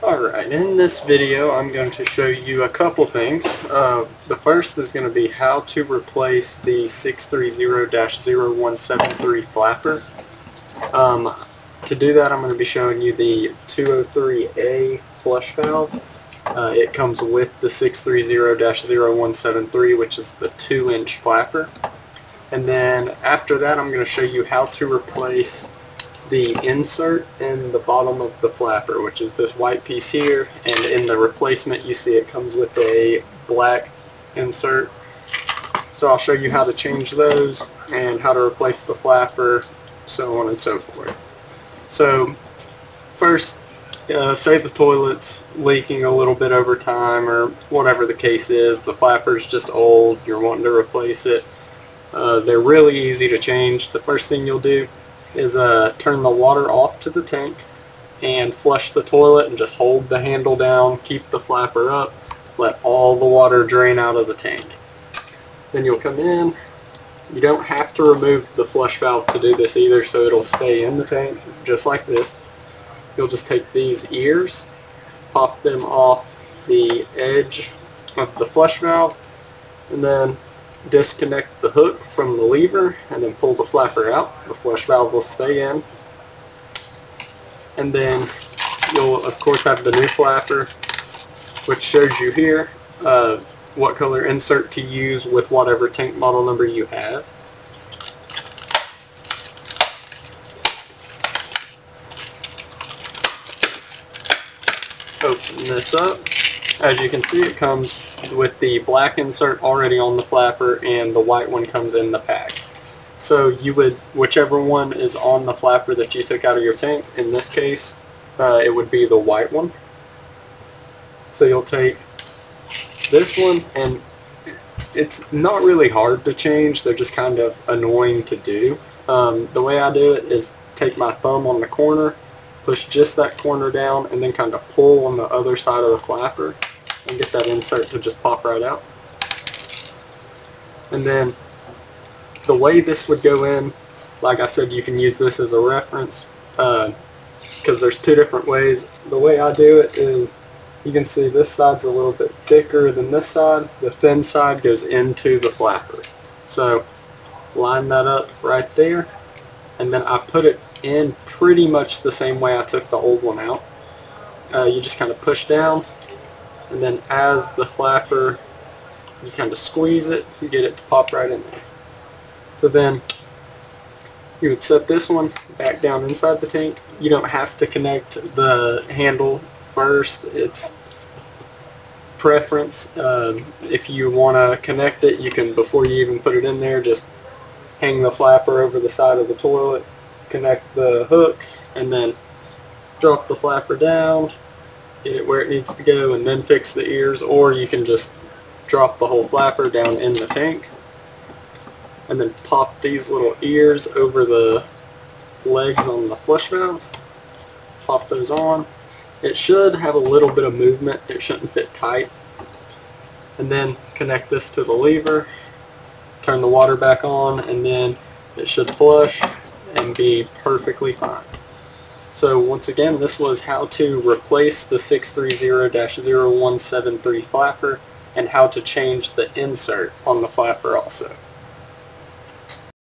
Alright, in this video I'm going to show you a couple things. The first is going to be how to replace the 630-0173 flapper. To do that I'm going to be showing you the 203A flush valve. It comes with the 630-0173, which is the 2-inch flapper. And then after that I'm going to show you how to replace the insert in the bottom of the flapper, which is this white piece here, and in the replacement you see it comes with a black insert. So I'll show you how to change those and how to replace the flapper, so on and so forth. So first, say the toilet's leaking a little bit over time or whatever the case is, the flapper's just old, you're wanting to replace it. They're really easy to change. The first thing you'll do is turn the water off to the tank and flush the toilet and just hold the handle down, keep the flapper up, let all the water drain out of the tank. Then you'll come in. You don't have to remove the flush valve to do this either, so it'll stay in the tank just like this. You'll just take these ears, pop them off the edge of the flush valve, and then disconnect the hook from the lever and then pull the flapper out. The flush valve will stay in, and then you'll of course have the new flapper, which shows you here what color insert to use with whatever tank model number you have. Open this up. As you can see, it comes with the black insert already on the flapper and the white one comes in the pack. So you would, whichever one is on the flapper that you took out of your tank, in this case it would be the white one. So you'll take this one, and it's not really hard to change, they're just kind of annoying to do. The way I do it is take my thumb on the corner, push just that corner down, and then kind of pull on the other side of the flapper and get that insert to just pop right out. And then the way this would go in, like I said, you can use this as a reference because there's two different ways. The way I do it is, you can see this side's a little bit thicker than this side. The thin side goes into the flapper. So line that up right there, and then I put it in pretty much the same way I took the old one out. You just kind of push down, and then as the flapper, you kind of squeeze it and get it to pop right in there. So then you would set this one back down inside the tank. You don't have to connect the handle first, it's preference. If you want to connect it, you can, before you even put it in there, just hang the flapper over the side of the toilet, connect the hook, and then drop the flapper down, get it where it needs to go, and then fix the ears. Or you can just drop the whole flapper down in the tank and then pop these little ears over the legs on the flush valve, pop those on. It should have a little bit of movement, it shouldn't fit tight. And then connect this to the lever, turn the water back on, and then it should flush and be perfectly fine. So once again, this was how to replace the 630-0173 flapper and how to change the insert on the flapper also.